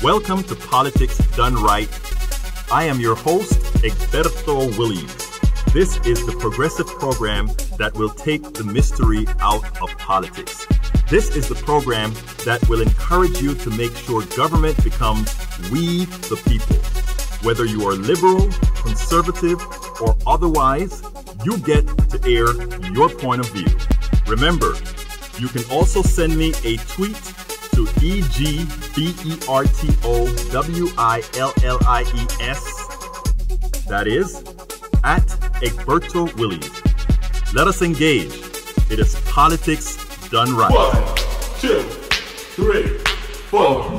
Welcome to Politics Done Right. I am your host, Beto O'Rourke. This is the progressive program that will take the mystery out of politics. This is the program that will encourage you to make sure government becomes we the people. Whether you are liberal, conservative, or otherwise, you get to air your point of view. Remember, you can also send me a tweet to EGBERTOWILLIES. That is, at Egberto Willies. Let us engage. It is politics done right. 1, 2, 3, 4.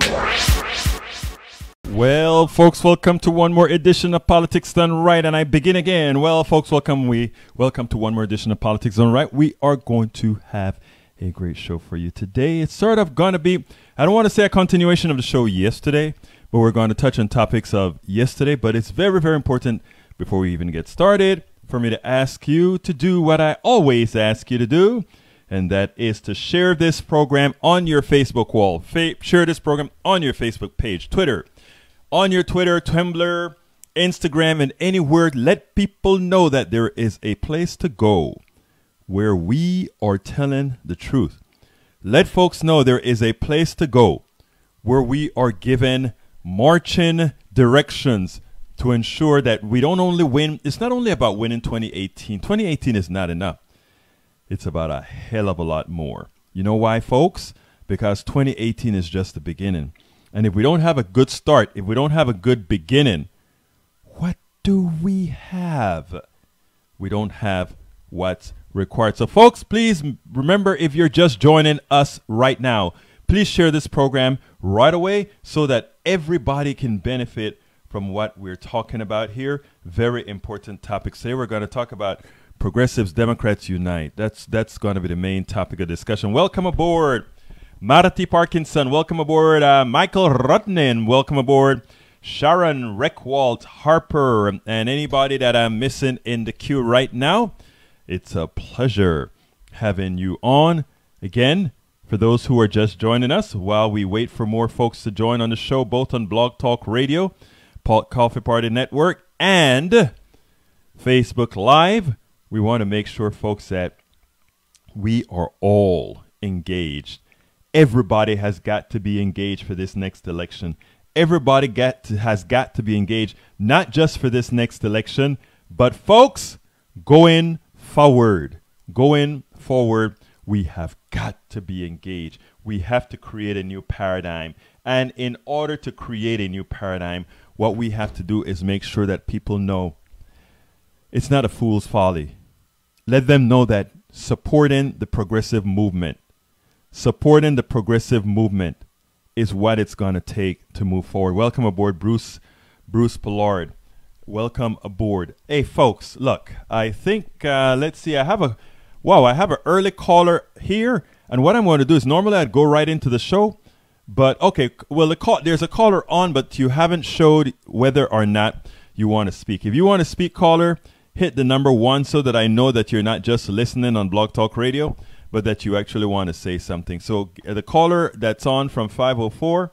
Well, folks, welcome to one more edition of Politics Done Right, and I begin again. Well, folks, welcome to one more edition of Politics Done Right. We are going to have a great show for you today. It's sort of going to be, I don't want to say a continuation of the show yesterday, but we're going to touch on topics of yesterday. But it's very, very important before we even get started for me to ask you to do what I always ask you to do, and that is to share this program on your Facebook wall. Share this program on your Facebook page, Twitter, on your Twitter, Tumblr, Instagram, and anywhere. Let people know that there is a place to go where we are telling the truth. Let folks know there is a place to go where we are given marching directions to ensure that we don't only win. It's not only about winning 2018. 2018 is not enough. It's about a hell of a lot more. You know why, folks? Because 2018 is just the beginning. And if we don't have a good start, if we don't have a good beginning, what do we have? We don't have what's required. So, folks, please remember, if you're just joining us right now, please share this program right away so that everybody can benefit from what we're talking about here. Very important topics. Today we're going to talk about Progressives, Democrats Unite. That's going to be the main topic of discussion. Welcome aboard, Marty Parkinson. Welcome aboard, Michael Rutnan. Welcome aboard, Sharon Reckwalt Harper, and anybody that I'm missing in the queue right now. It's a pleasure having you on again. For those who are just joining us, while we wait for more folks to join on the show, both on Blog Talk Radio, Coffee Party Network, and Facebook Live, we want to make sure, folks, that we are all engaged. Everybody has got to be engaged for this next election. Everybody has got to be engaged, not just for this next election, but, folks, going forward, we have got to be engaged. We have to create a new paradigm. And in order to create a new paradigm, what we have to do is make sure that people know it's not a fool's folly. Let them know that supporting the progressive movement is what it's going to take to move forward. Welcome aboard, Bruce Pollard. Welcome aboard. Hey, folks, look, I think, let's see, I have an early caller here. And what I'm going to do is, normally I'd go right into the show. But, okay, well, there's a caller on, but you haven't showed whether or not you want to speak. If you want to speak, caller, hit the number 1 so that I know that you're not just listening on Blog Talk Radio, but that you actually want to say something. So the caller that's on from 504,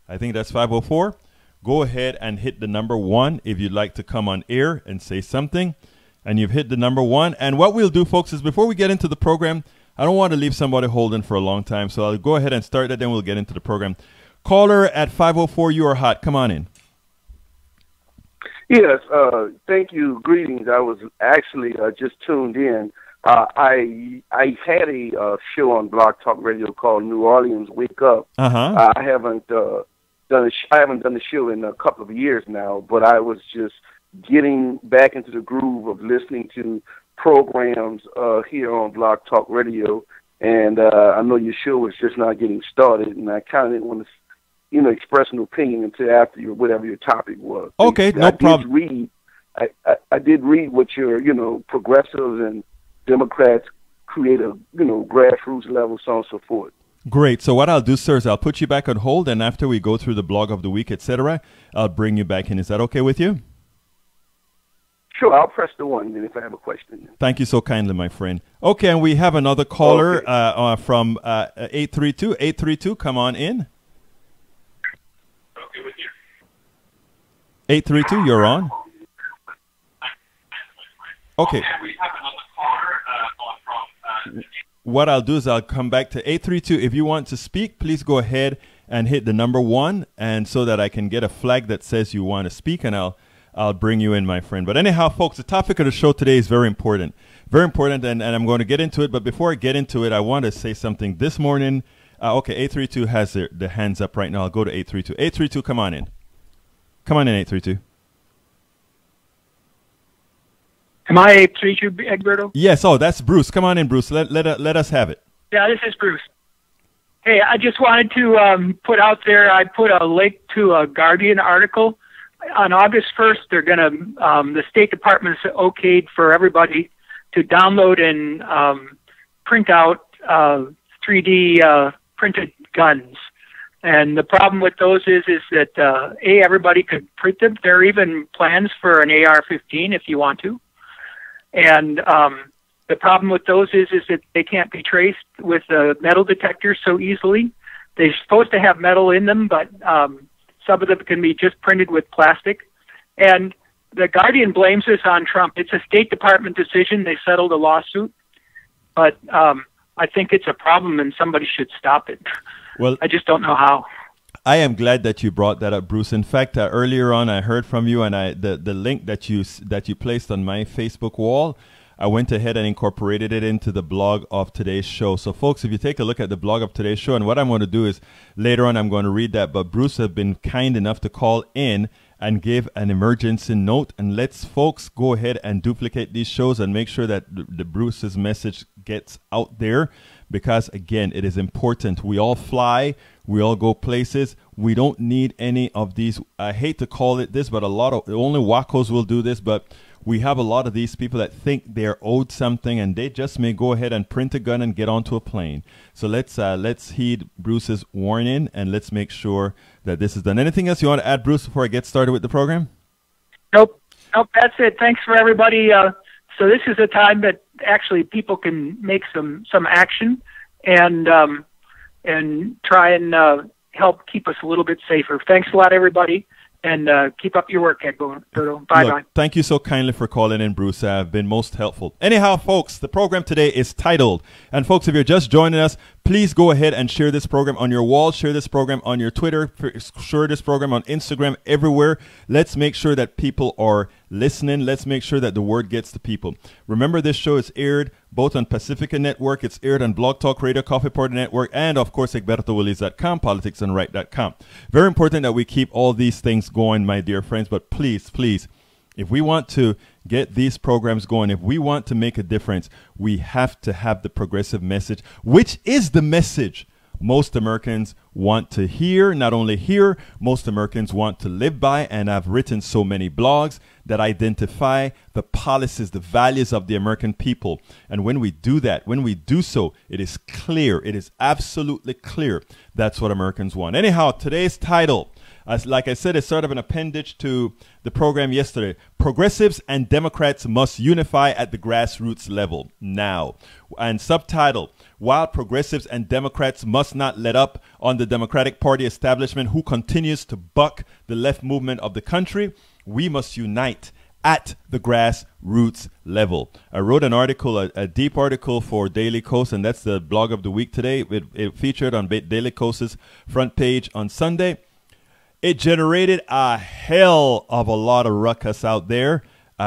I think that's 504, go ahead and hit the number 1 if you'd like to come on air and say something. And you've hit the number 1. And what we'll do, folks, is before we get into the program, I don't want to leave somebody holding for a long time. So I'll go ahead and start that, then we'll get into the program. Caller at 504, you are hot. Come on in. Yes, thank you. Greetings. I was actually just tuned in. I had a show on Blog Talk Radio called New Orleans Wake Up. Uh-huh. I haven't done the show in a couple of years now, but I was just getting back into the groove of listening to programs here on Blog Talk Radio, and I know your show was just not getting started, and I kind of didn't want to, express an opinion until after whatever your topic was. Okay, no problem. I did read what your, progressives and Democrats create a, grassroots level, so on and so forth. Great. So what I'll do, sir, is I'll put you back on hold, and after we go through the blog of the week, etc., I'll bring you back in. Is that okay with you? Sure, I'll press the 1 then if I have a question. Thank you so kindly, my friend. Okay, and we have another caller from 832. 832, come on in. 832, you're on. Okay. What I'll do is I'll come back to 832. If you want to speak, please go ahead and hit the number 1, and so that I can get a flag that says you want to speak, and I'll bring you in, my friend. But anyhow, folks, the topic of the show today is very important. Very important, and I'm going to get into it. But before I get into it, I want to say something. This morning, okay, 832 has the hands up right now. I'll go to 832. 832, come on in. Come on in, 832. Am I 832, Egberto? Yes. Oh, that's Bruce. Come on in, Bruce. Let us have it. Yeah, this is Bruce. Hey, I just wanted to put out there, I put a link to a Guardian article. On August 1st, they're going to, the State Department's okayed for everybody to download and print out 3D printed guns. And the problem with those is that, everybody could print them. There are even plans for an AR-15 if you want to. And the problem with those is that they can't be traced with metal detectors so easily. They're supposed to have metal in them, but some of them can be just printed with plastic. And the Guardian blames this on Trump. It's a State Department decision. They settled a lawsuit. But I think it's a problem, and somebody should stop it. Well, I just don't know how. I am glad that you brought that up, Bruce. In fact, earlier on, I heard from you, and the link that you placed on my Facebook wall, I went ahead and incorporated it into the blog of today's show. So, folks, if you take a look at the blog of today's show, and what I'm going to do is later on I'm going to read that, but Bruce has been kind enough to call in and give an emergency note, and let's folks go ahead and duplicate these shows and make sure that the Bruce's message gets out there, because again, it is important. We all fly, we all go places. We don't need any of these, I hate to call it this, but only wackos will do this, but we have a lot of these people that think they're owed something, and they just may go ahead and print a gun and get onto a plane. So let's heed Bruce's warning, and let's make sure that this is done. Anything else you want to add, Bruce, before I get started with the program? Nope, that's it. Thanks for everybody. So this is a time that actually people can make some action and try and help keep us a little bit safer. Thanks a lot, everybody. And keep up your work, Egberto. Bye-bye. Thank you so kindly for calling in, Bruce. I've been most helpful. Anyhow, folks, the program today is titled, and folks, if you're just joining us, please go ahead and share this program on your wall, share this program on your Twitter, share this program on Instagram, everywhere. Let's make sure that people are listening. Let's make sure that the word gets to people. Remember, this show is aired both on Pacifica Network, it's aired on Blog Talk Radio, Coffee Party Network, and of course, EgbertoWillies.com, politicsandright.com. Very important that we keep all these things going, my dear friends, but please, please, if we want to get these programs going, if we want to make a difference, we have to have the progressive message, which is the message most Americans want to hear. Not only hear, most Americans want to live by, and I've written so many blogs that identify the policies, the values of the American people. And when we do that, when we do so, it is clear, it is absolutely clear that's what Americans want. Anyhow, today's title, like I said, it's sort of an appendage to the program yesterday. Progressives and Democrats must unify at the grassroots level now. And subtitle, while progressives and Democrats must not let up on the Democratic Party establishment who continues to buck the left movement of the country, we must unite at the grassroots level. I wrote an article, a deep article for Daily Kos, and that's the blog of the week today. It featured on Daily Kos's front page on Sunday. It generated a hell of a lot of ruckus out there.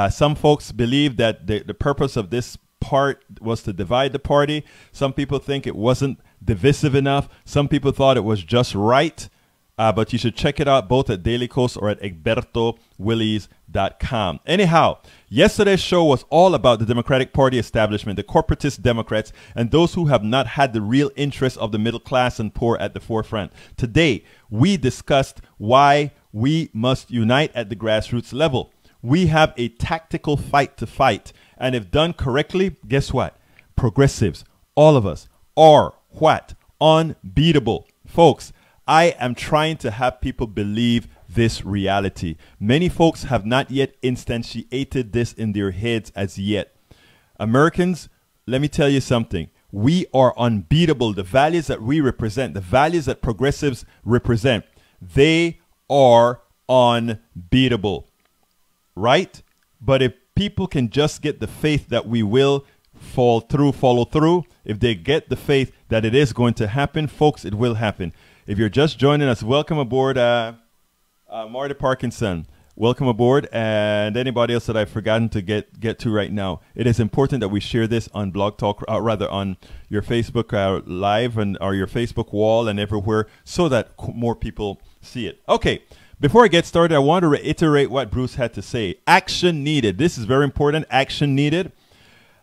Some folks believe that the purpose of this part was to divide the party. Some people think it wasn't divisive enough. Some people thought it was just right. But you should check it out both at Daily Kos or at EgbertoWillies.com. Anyhow, yesterday's show was all about the Democratic Party establishment, the Corporatist Democrats, and those who have not had the real interests of the middle class and poor at the forefront. Today, we discussed why we must unite at the grassroots level. We have a tactical fight to fight, and if done correctly, guess what? Progressives, all of us, are what? Unbeatable. Folks, I am trying to have people believe this reality. Many folks have not yet instantiated this in their heads as yet. Americans, let me tell you something. We are unbeatable. The values that we represent, the values that progressives represent, they are unbeatable. Right? But if people can just get the faith that we will follow through, if they get the faith that it is going to happen, folks, it will happen. If you're just joining us, welcome aboard, Marty Parkinson. Welcome aboard, and anybody else that I've forgotten to get to right now. It is important that we share this on Blog Talk, rather on your Facebook Live or your Facebook wall and everywhere, so that more people see it. Okay, before I get started, I want to reiterate what Bruce had to say. Action needed. This is very important. Action needed.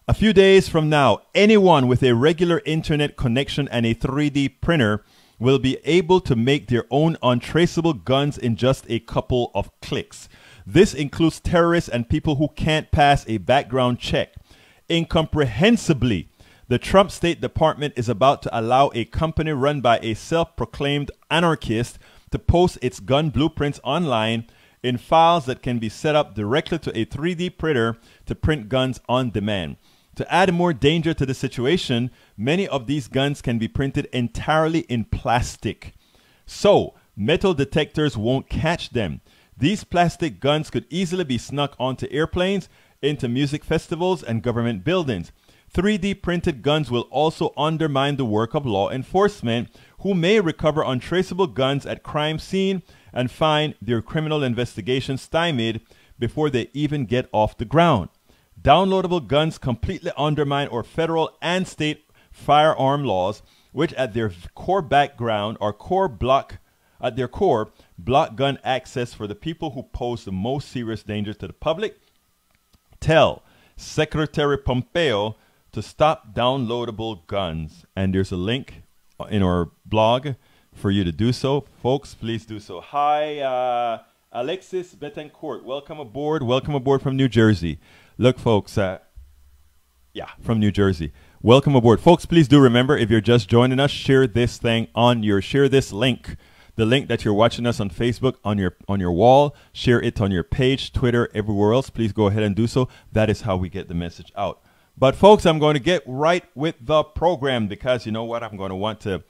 A few days from now, anyone with a regular internet connection and a 3D printer will be able to make their own untraceable guns in just a couple of clicks. This includes terrorists and people who can't pass a background check. Incomprehensibly, the Trump State Department is about to allow a company run by a self-proclaimed anarchist to post its gun blueprints online in files that can be set up directly to a 3D printer to print guns on demand. To add more danger to the situation, many of these guns can be printed entirely in plastic, so metal detectors won't catch them. These plastic guns could easily be snuck onto airplanes, into music festivals, and government buildings. 3D printed guns will also undermine the work of law enforcement, who may recover untraceable guns at crime scene and find their criminal investigations stymied before they even get off the ground. Downloadable guns completely undermine our federal and state firearm laws, which at their core block gun access for the people who pose the most serious danger to the public. Tell Secretary Pompeo to stop downloadable guns. And there's a link in our blog for you to do so. Folks, please do so. Hi, Alexis Betancourt. Welcome aboard. Welcome aboard from New Jersey. Look, folks, from New Jersey. Welcome aboard. Folks, please do remember, if you're just joining us, share this thing share this link. The link that you're watching us on Facebook, on your wall. Share it on your page, Twitter, everywhere else. Please go ahead and do so. That is how we get the message out. But, folks, I'm going to get right with the program, because you know what? I'm going to want to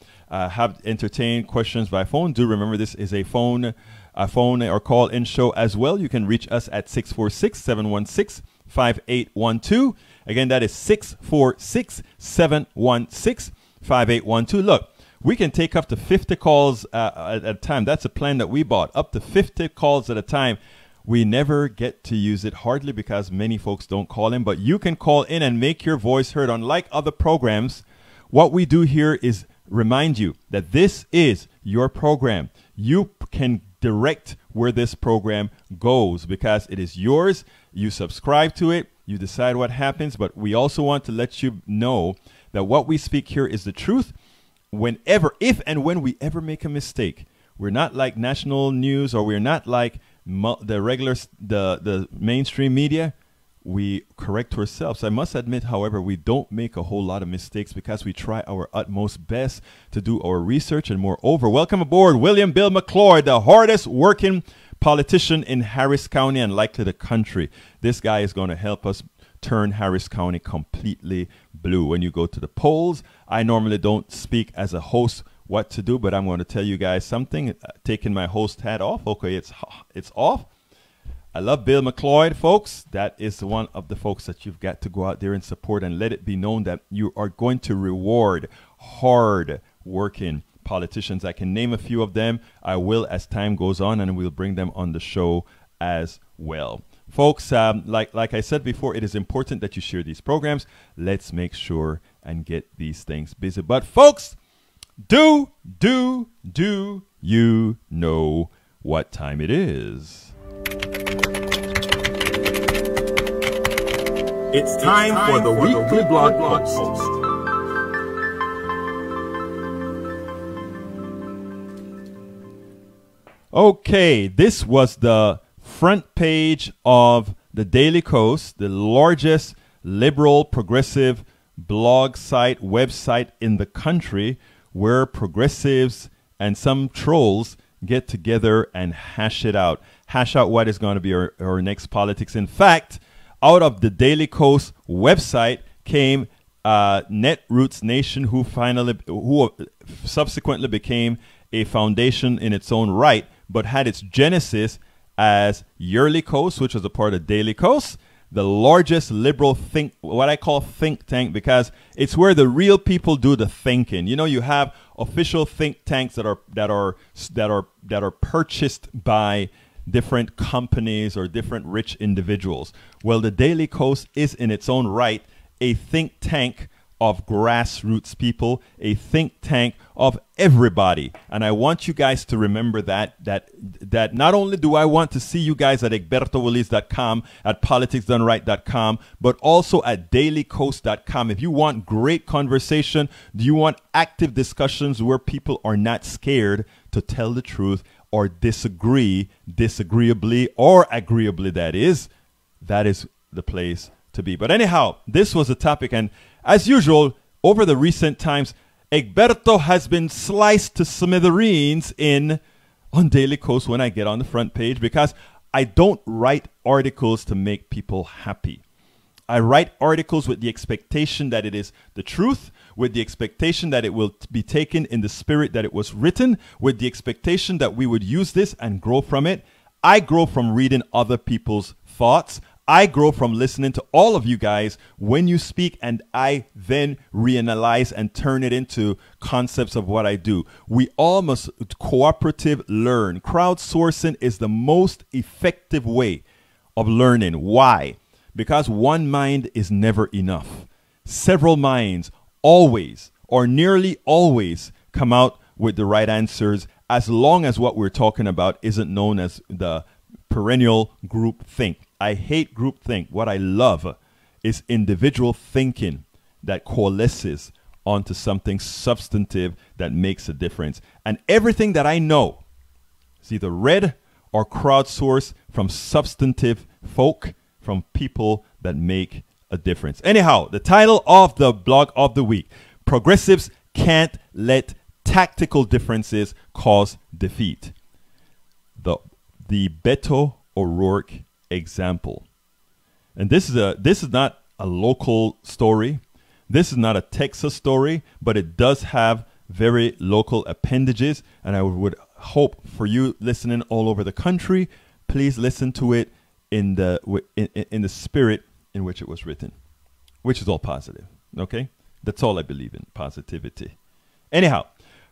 entertain questions by phone. Do remember, this is a phone or call-in show as well. You can reach us at 646-716-5812. Again, that is 646-716-5812. Look, we can take up to 50 calls at a time. That's a plan that we bought, up to 50 calls at a time. We never get to use it, hardly, because many folks don't call in. But you can call in and make your voice heard. Unlike other programs, what we do here is remind you that this is your program. You can direct where this program goes because it is yours. You subscribe to it. You decide what happens. But we also want to let you know that what we speak here is the truth. If and when we ever make a mistake, we're not like national news, or we're not like the mainstream media. We correct ourselves. I must admit, however, we don't make a whole lot of mistakes because we try our utmost best to do our research. And moreover, welcome aboard William Bill McCloy, the hardest working politician in Harris County and likely the country. This guy is going to help us turn Harris County completely blue. When you go to the polls, I normally don't speak as a host what to do, but I'm going to tell you guys something. Taking my host hat off. Okay, it's off. I love Bill McCloy, folks. That is one of the folks that you've got to go out there and support, and let it be known that you are going to reward hard-working politicians. I can name a few of them. I will as time goes on, and we'll bring them on the show as well. Folks, like I said before, it is important that you share these programs. Let's make sure and get these things busy. But, folks, do you know what time it is? It's time for the weekly blog post. Okay, this was the front page of the Daily Kos, the largest liberal progressive blog site, website in the country, where progressives and some trolls get together and hash out what is going to be our next politics. In fact, out of the Daily Kos website came Netroots Nation, who subsequently became a foundation in its own right, but had its genesis as Yearly Coast, which was a part of Daily Coast, the largest liberal what I call think tank, because it's where the real people do the thinking. You know, you have official think tanks that are purchased by different companies or different rich individuals. Well, the Daily Coast is in its own right a think tank of grassroots people, a think tank of everybody. And I want you guys to remember that not only do I want to see you guys at egbertowillies.com, at politicsdoneright.com, but also at dailycoast.com. If you want great conversation, do you want active discussions where people are not scared to tell the truth or disagree, disagreeably or agreeably, that is the place to be. But anyhow, this was a topic, and as usual, over the recent times, Egberto has been sliced to smithereens on Daily Coast when I get on the front page, because I don't write articles to make people happy. I write articles with the expectation that it is the truth, with the expectation that it will be taken in the spirit that it was written, with the expectation that we would use this and grow from it. I grow from reading other people's thoughts. I grow from listening to all of you guys when you speak, and I then reanalyze and turn it into concepts of what I do. We all must cooperative learn. Crowdsourcing is the most effective way of learning. Why? Because one mind is never enough. Several minds always or nearly always come out with the right answers, as long as what we're talking about isn't known as the perennial group think. I hate group think. What I love is individual thinking that coalesces onto something substantive that makes a difference. And everything that I know is either read or crowdsourced from substantive folk, from people that make a difference. Anyhow, the title of the blog of the week: Progressives Can't Let Tactical Differences Cause Defeat. The Beto O'Rourke example. And this is not a local story. This is not a Texas story, but it does have very local appendages. And I would hope for you listening all over the country, please listen to it in the spirit in which it was written, which is all positive. Okay? That's all I believe in, positivity. Anyhow,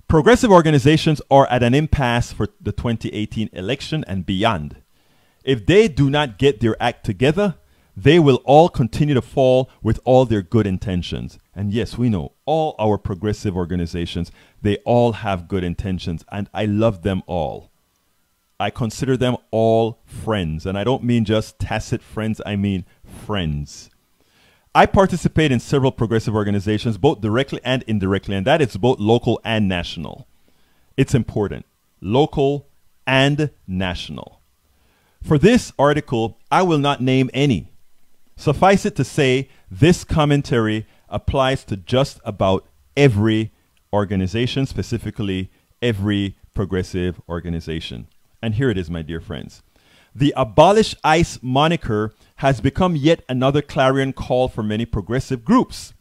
progressive organizations are at an impasse for the 2018 election and beyond. If they do not get their act together, they will all continue to fall with all their good intentions. And yes, we know all our progressive organizations, they all have good intentions, and I love them all. I consider them all friends, and I don't mean just tacit friends, I mean friends. I participate in several progressive organizations, both directly and indirectly, and that is both local and national. It's important. Local and national. For this article, I will not name any. Suffice it to say, this commentary applies to just about every organization, specifically every progressive organization. And here it is, my dear friends. The Abolish ICE moniker has become yet another clarion call for many progressive groups.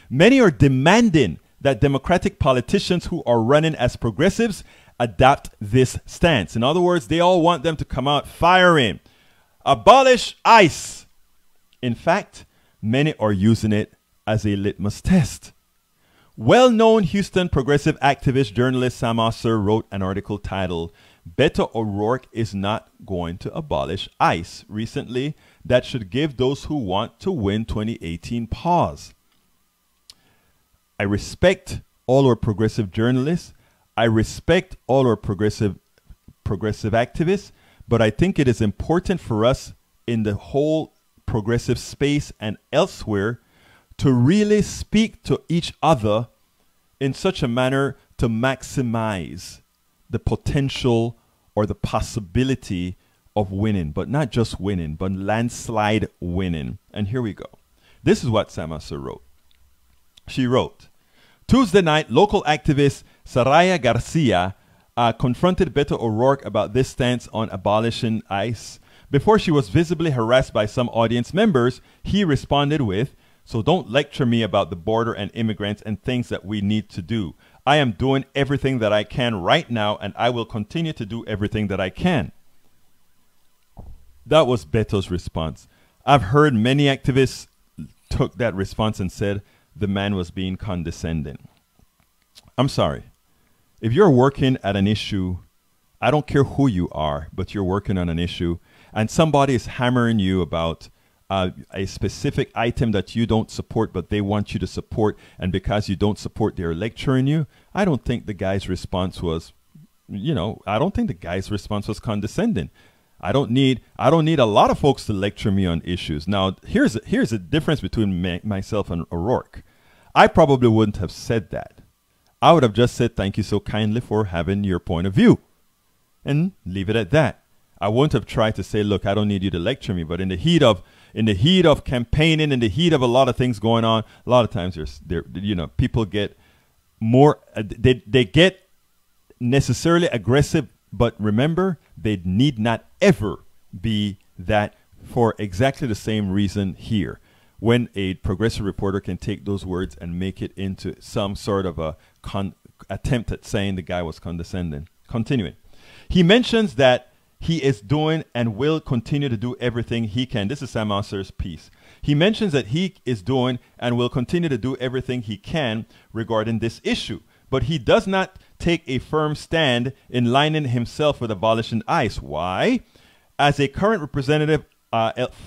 Many are demanding that Democratic politicians who are running as progressives adopt this stance. In other words, they all want them to come out firing. Abolish ICE. In fact, many are using it as a litmus test. Well-known Houston progressive activist journalist Sam Osser wrote an article titled "Beto O'Rourke is not going to abolish ICE" recently that should give those who want to win 2018 pause. I respect all our progressive journalists. I respect all our progressive activists, but I think it is important for us in the whole progressive space and elsewhere to really speak to each other in such a manner to maximize the potential or the possibility of winning, but not just winning, but landslide winning. And here we go. This is what Samasa wrote. She wrote, Tuesday night, local activist Saraya Garcia confronted Beto O'Rourke about this stance on abolishing ICE. Before she was visibly harassed by some audience members, he responded with, "So don't lecture me about the border and immigrants and things that we need to do. I am doing everything that I can right now, and I will continue to do everything that I can. That was Beto's response. I've heard many activists took that response and said the man was being condescending. I'm sorry. If you're working at an issue, I don't care who you are, but you're working on an issue, and somebody is hammering you about a specific item that you don't support, but they want you to support, and because you don't support, they're lecturing you. I don't think the guy's response was, I don't think the guy's response was condescending. I don't need a lot of folks to lecture me on issues. Now, here's a difference between myself and O'Rourke. I probably wouldn't have said that. I would have just said, thank you so kindly for having your point of view, and leave it at that. I wouldn't have tried to say, look, I don't need you to lecture me. But in the heat of campaigning, in the heat of a lot of things going on, a lot of times people get more, they get necessarily aggressive. But remember, they need not ever be that for exactly the same reason here. When a progressive reporter can take those words and make it into some sort of a attempt at saying the guy was condescending. Continuing. He mentions that he is doing and will continue to do everything he can. This is Sam Osser's piece. He mentions that he is doing and will continue to do everything he can regarding this issue. But he does not take a firm stand in lining himself with abolishing ICE. Why? As a current representative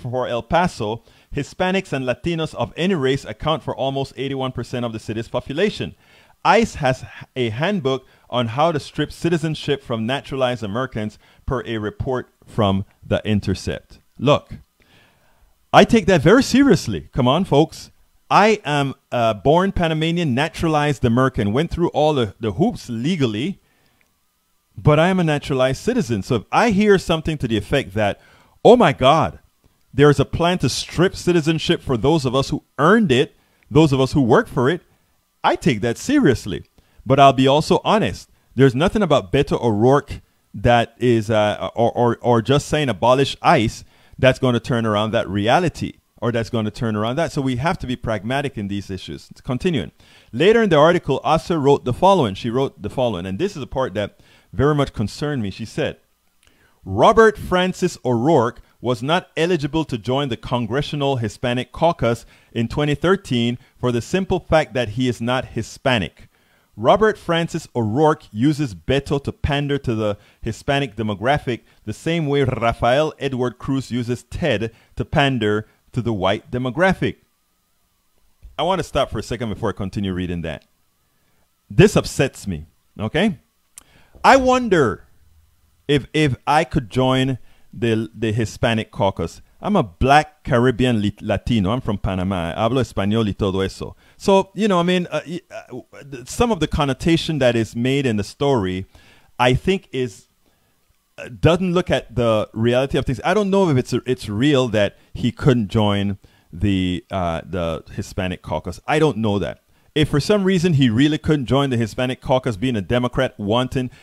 for El Paso, Hispanics and Latinos of any race account for almost 81% of the city's population. ICE has a handbook on how to strip citizenship from naturalized Americans per a report from The Intercept. Look, I take that very seriously. Come on, folks. I am a born Panamanian, naturalized American, went through all the hoops legally, but I am a naturalized citizen. So if I hear something to the effect that, oh my God, there is a plan to strip citizenship for those of us who earned it, those of us who work for it, I take that seriously. But I'll be also honest. There's nothing about Beto O'Rourke that is, or just saying abolish ICE that's going to turn around that reality, or that's going to turn around that. So we have to be pragmatic in these issues. Continuing. Later in the article, Asa wrote the following. She wrote the following, and this is a part that very much concerned me. She said, Robert Francis O'Rourke was not eligible to join the Congressional Hispanic Caucus in 2013 for the simple fact that he is not Hispanic. Robert Francis O'Rourke uses Beto to pander to the Hispanic demographic the same way Rafael Edward Cruz uses Ted to pander to the white demographic. I want to stop for a second before I continue reading that. This upsets me, okay? I wonder if I could join the Hispanic caucus. I'm a black Caribbean Latino. I'm from Panama. Hablo español y todo eso. So, some of the connotation that is made in the story, I think doesn't look at the reality of things. I don't know if it's real that he couldn't join the Hispanic caucus. I don't know that. If for some reason he really couldn't join the Hispanic caucus, being a Democrat,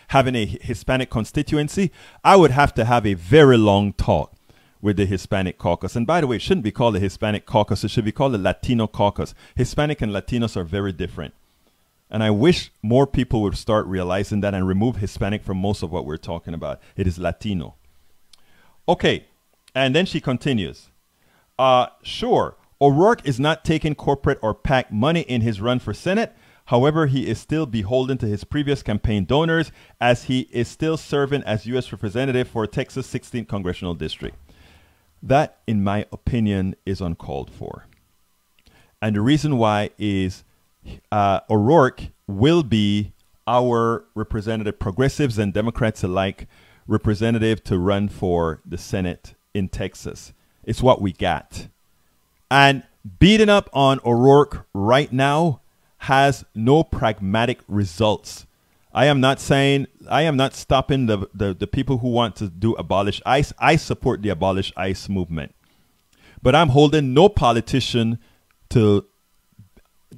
having a Hispanic constituency, I would have to have a very long talk with the Hispanic caucus. And by the way, it shouldn't be called the Hispanic caucus. It should be called the Latino caucus. Hispanic and Latinos are very different. And I wish more people would start realizing that and remove Hispanic from most of what we're talking about. It is Latino. Okay. And then she continues. Sure, O'Rourke is not taking corporate or PAC money in his run for Senate. However, he is still beholden to his previous campaign donors, as he is still serving as U.S. Representative for Texas 16th Congressional District. That, in my opinion, is uncalled for. And the reason why is O'Rourke will be our representative, progressives and Democrats alike, representative to run for the Senate in Texas. It's what we got. And beating up on O'Rourke right now has no pragmatic results. I am not stopping the people who want to do abolish ICE. I support the abolish ICE movement. But I'm holding no politician to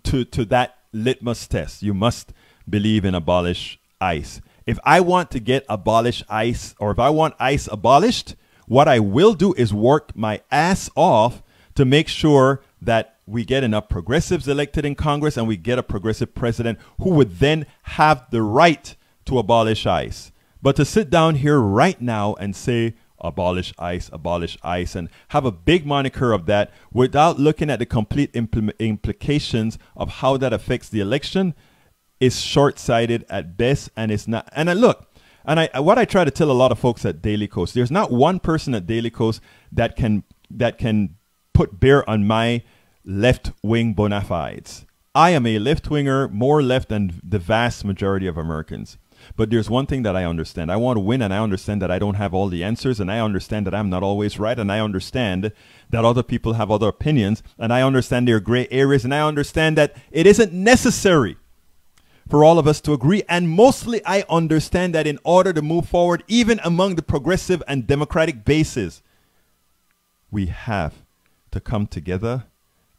that litmus test. You must believe in abolish ICE. If I want to get abolish ICE, or if I want ICE abolished, what I will do is work my ass off to make sure that we get enough progressives elected in Congress and we get a progressive president who would then have the right to abolish ICE. But to sit down here right now and say abolish ICE, and have a big moniker of that without looking at the complete implications of how that affects the election is short-sighted at best, and it's not. And what I try to tell a lot of folks at Daily Kos, there's not one person at Daily Kos that can put bear on my left-wing bona fides. I am a left-winger, more left than the vast majority of Americans. But there's one thing that I understand. I want to win, and I understand that I don't have all the answers, and I understand that I'm not always right, and I understand that other people have other opinions, and I understand there are gray areas, and I understand that it isn't necessary for all of us to agree. And mostly I understand that in order to move forward, even among the progressive and democratic bases, we have to come together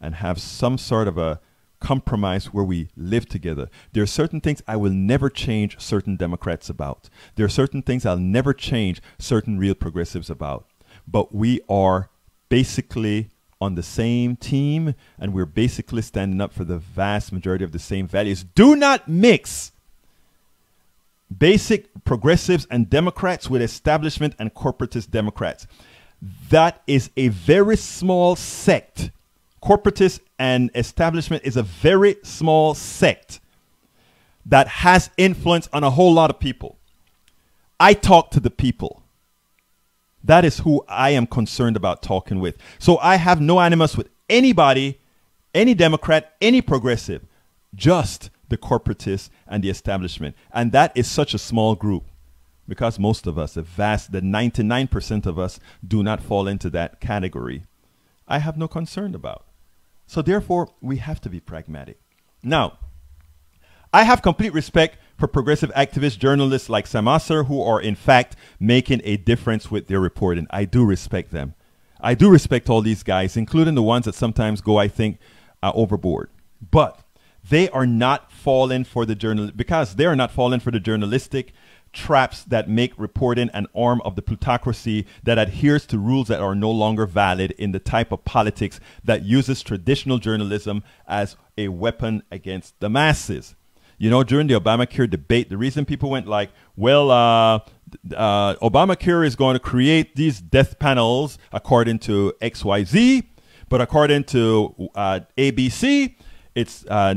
and have some sort of a compromise where we live together. There are certain things I will never change certain Democrats about. There are certain things I'll never change certain real progressives about. But we are basically on the same team, and we're basically standing up for the vast majority of the same values. Do not mix basic progressives and Democrats with establishment and corporatist Democrats. That is a very small sect. Corporatist and establishment is a very small sect that has influence on a whole lot of people. I talk to the people. That is who I am concerned about talking with. So I have no animus with anybody, any Democrat, any progressive, just the corporatists and the establishment. And that is such a small group because most of us, the 99% of us, do not fall into that category. I have no concern about. So therefore, we have to be pragmatic. Now, I have complete respect for progressive activist journalists like Sam Osser who are in fact making a difference with their reporting. I do respect them. I do respect all these guys, including the ones that sometimes go, I think, overboard. But they are not falling for the journalistic traps that make reporting an arm of the plutocracy that adheres to rules that are no longer valid in the type of politics that uses traditional journalism as a weapon against the masses. You know, during the Obamacare debate, the reason people went like, well, Obamacare is going to create these death panels according to XYZ, but according to ABC,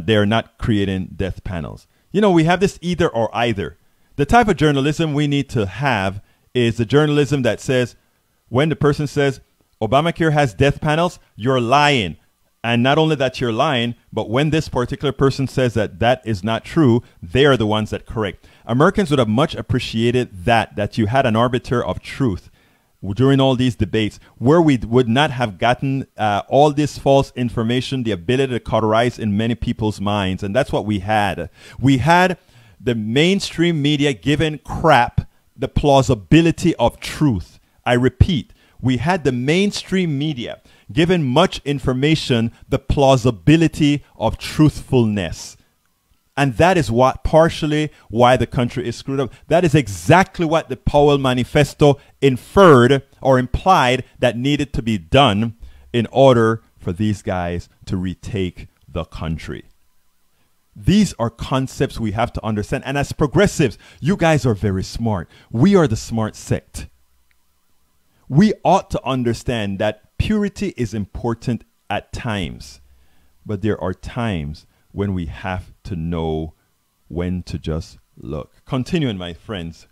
they're not creating death panels. You know, we have this either or either. The type of journalism we need to have is the journalism that says, when the person says Obamacare has death panels, you're lying. And not only that you're lying, but when this particular person says that that is not true, they are the ones that correct. Americans would have much appreciated that you had an arbiter of truth during all these debates where we would not have gotten all this false information, the ability to cauterize in many people's minds. And that's what we had. We had the mainstream media giving crap the plausibility of truth. I repeat, we had the mainstream media given much information the plausibility of truthfulness. And that is what partially why the country is screwed up. That is exactly what the Powell Manifesto inferred or implied that needed to be done in order for these guys to retake the country. These are concepts we have to understand. And as progressives, you guys are very smart. We are the smart sect. We ought to understand that purity is important at times, but there are times when we have to know when to just look. Continuing, my friends.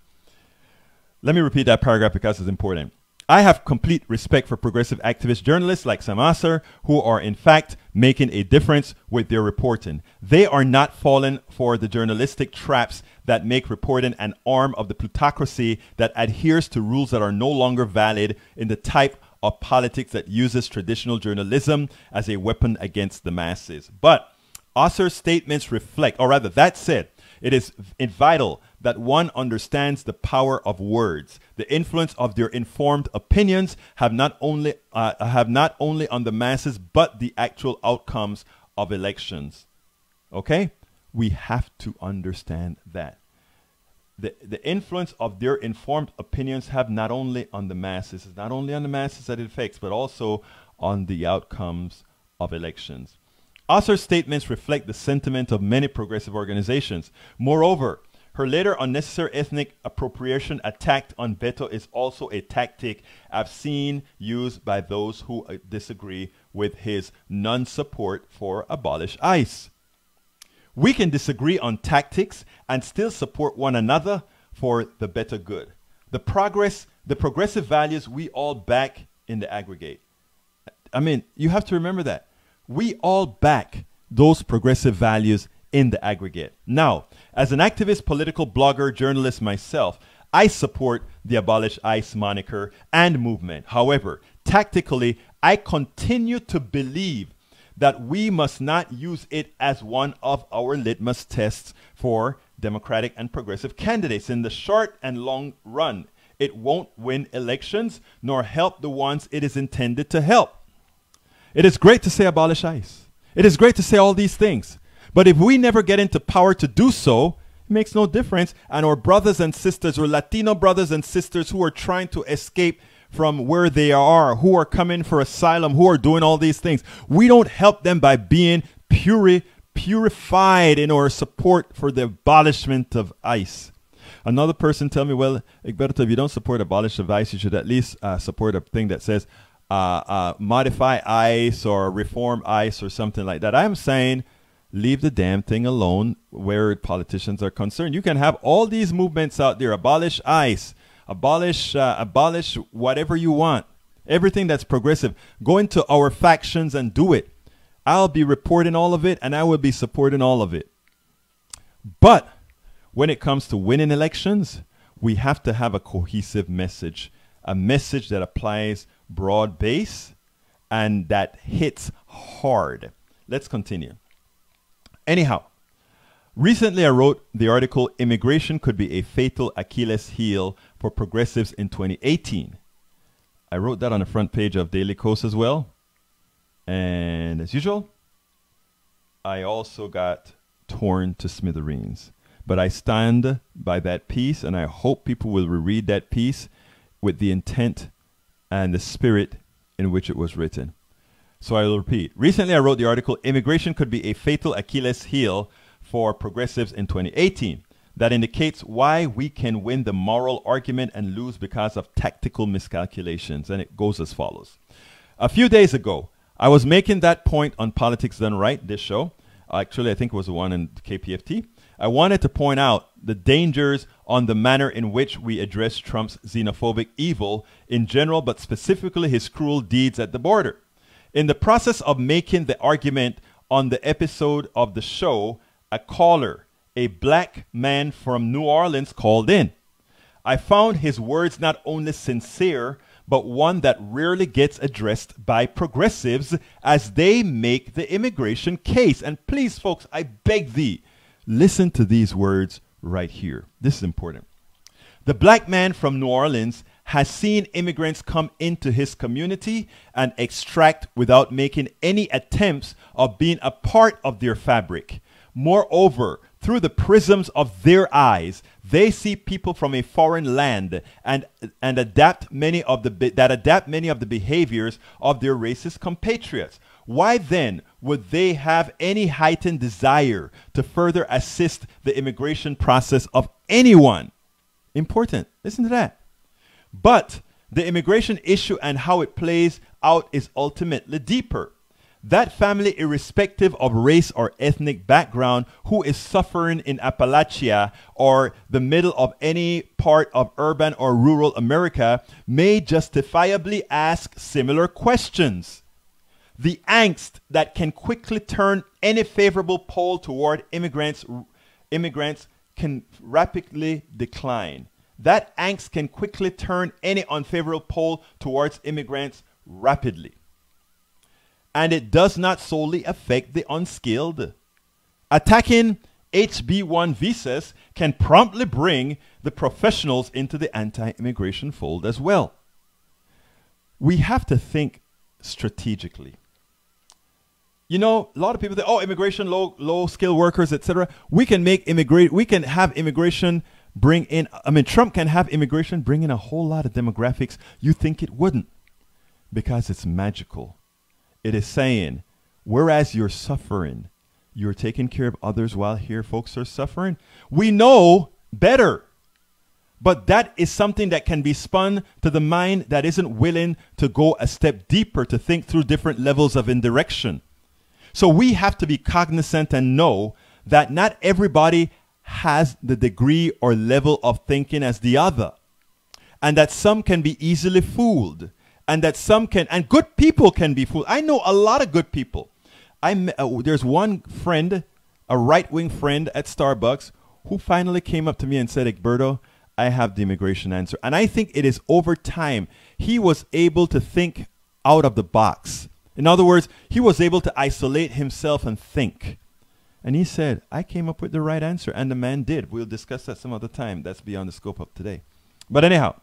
Let me repeat that paragraph because it's important. I have complete respect for progressive activist journalists like Sam Osser who are in fact making a difference with their reporting. They are not falling for the journalistic traps that make reporting an arm of the plutocracy that adheres to rules that are no longer valid in the type of politics that uses traditional journalism as a weapon against the masses. But Osser's statements reflect, or rather that said, it is vital that one understands the power of words. The influence of their informed opinions have not only on the masses, but the actual outcomes of elections. Okay? We have to understand that. The influence of their informed opinions have not only on the masses, it's not only on the masses that it affects, but also on the outcomes of elections. Osser's statements reflect the sentiment of many progressive organizations. Moreover, her later unnecessary ethnic appropriation attack on Beto is also a tactic I've seen used by those who disagree with his non-support for abolish ICE. We can disagree on tactics and still support one another for the better good. The progressive values we all back in the aggregate. I mean, you have to remember that. We all back those progressive values in the aggregate. Now, as an activist, political blogger, journalist myself, I support the Abolish ICE moniker and movement. However, tactically, I continue to believe that we must not use it as one of our litmus tests for Democratic and progressive candidates. In the short and long run, it won't win elections nor help the ones it is intended to help. It is great to say abolish ICE. It is great to say all these things. But if we never get into power to do so, it makes no difference. And our brothers and sisters, or Latino brothers and sisters who are trying to escape from where they are, who are coming for asylum, who are doing all these things, we don't help them by being purified in our support for the abolishment of ICE. Another person tell me, well, Egberto, if you don't support abolish of ICE, you should at least support a thing that says modify ICE or reform ICE or something like that. I'm saying leave the damn thing alone where politicians are concerned. You can have all these movements out there, abolish ICE, abolish whatever you want, everything that's progressive. Go into our factions and do it. I'll be reporting all of it and I will be supporting all of it. But when it comes to winning elections, we have to have a cohesive message, a message that applies broad base and that hits hard. Let's continue. Anyhow, recently I wrote the article, Immigration Could Be a Fatal Achilles Heel for Progressives in 2018. I wrote that on the front page of Daily Kos as well. And as usual, I also got torn to smithereens. But I stand by that piece, and I hope people will reread that piece with the intent and the spirit in which it was written. So I will repeat. Recently, I wrote the article, Immigration Could Be a Fatal Achilles Heel for Progressives in 2018. That indicates why we can win the moral argument and lose because of tactical miscalculations. And it goes as follows. A few days ago, I was making that point on Politics Done Right, this show. Actually, I think it was the one in KPFT. I wanted to point out the dangers on the manner in which we address Trump's xenophobic evil in general, but specifically his cruel deeds at the border. In the process of making the argument on the episode of the show, a caller, a black man from New Orleans, called in. I found his words not only sincere, but one that rarely gets addressed by progressives as they make the immigration case. And please, folks, I beg thee, listen to these words right here. This is important. The black man from New Orleans has seen immigrants come into his community and extract without making any attempts of being a part of their fabric. Moreover, through the prisms of their eyes, they see people from a foreign land and adapt many of the behaviors of their racist compatriots. Why then would they have any heightened desire to further assist the immigration process of anyone? Important. Listen to that. But the immigration issue and how it plays out is ultimately deeper. That family, irrespective of race or ethnic background, who is suffering in Appalachia or the middle of any part of urban or rural America, may justifiably ask similar questions. The angst that can quickly turn any favorable poll toward immigrants can rapidly decline. That angst can quickly turn any unfavorable poll towards immigrants rapidly. And it does not solely affect the unskilled. Attacking HB1 visas can promptly bring the professionals into the anti-immigration fold as well. We have to think strategically. You know, a lot of people say, oh, immigration, low skilled workers, etc. We can have immigration bring in, Trump can have immigration bring in a whole lot of demographics you think it wouldn't, because it's magical. It is saying whereas you're suffering, you're taking care of others while here folks are suffering. We know better. But that is something that can be spun to the mind that isn't willing to go a step deeper, to think through different levels of indirection. So we have to be cognizant and know that not everybody has the degree or level of thinking as the other. And that some can be easily fooled. And that some can, and good people can be fooled. I know a lot of good people. There's one friend, a right-wing friend at Starbucks, who finally came up to me and said, Egberto, I have the immigration answer. And I think it is over time he was able to think out of the box. In other words, he was able to isolate himself and think. And he said, I came up with the right answer. And the man did. We'll discuss that some other time. That's beyond the scope of today. But anyhow,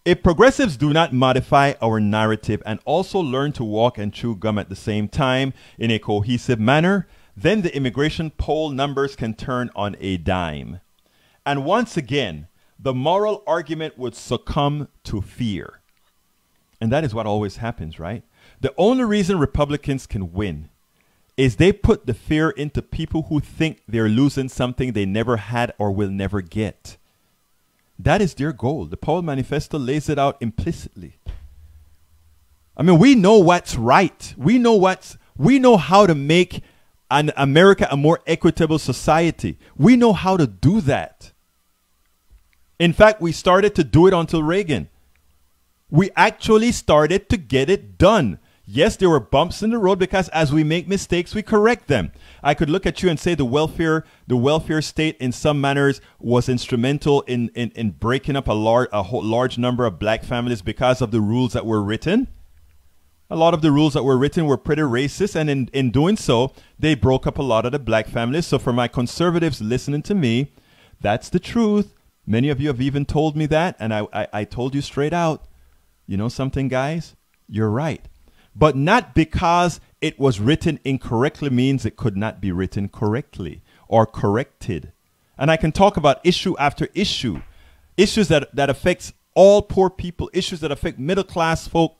if progressives do not modify our narrative and also learn to walk and chew gum at the same time in a cohesive manner, then the immigration poll numbers can turn on a dime. And once again, the moral argument would succumb to fear. And that is what always happens, right? The only reason Republicans can win is they put the fear into people who think they're losing something they never had or will never get. That is their goal. The Powell Manifesto lays it out implicitly. I mean, we know what's right. We know how to make America a more equitable society. We know how to do that. In fact, we started to do it until Reagan. We actually started to get it done. Yes, there were bumps in the road because as we make mistakes, we correct them. I could look at you and say the welfare state in some manners was instrumental in breaking up a large number of black families because of the rules that were written. A lot of the rules that were written were pretty racist, and in doing so, they broke up a lot of the black families. So for my conservatives listening to me, that's the truth. Many of you have even told me that, and I told you straight out, you know something, guys? You're right. But not because it was written incorrectly means it could not be written correctly or corrected. And I can talk about issue after issue, issues that affects all poor people, issues that affect middle-class folk.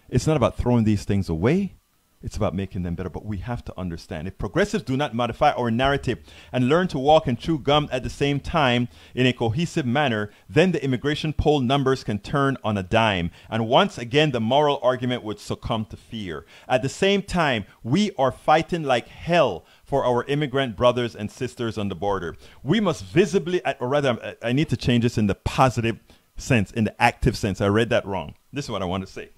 It's not about throwing these things away. It's about making them better. But we have to understand, if progressives do not modify our narrative and learn to walk and chew gum at the same time in a cohesive manner, then the immigration poll numbers can turn on a dime. And once again, the moral argument would succumb to fear. At the same time, we are fighting like hell for our immigrant brothers and sisters on the border. We must visibly, or rather, I need to change this in the positive sense, in the active sense. I read that wrong. This is what I want to say.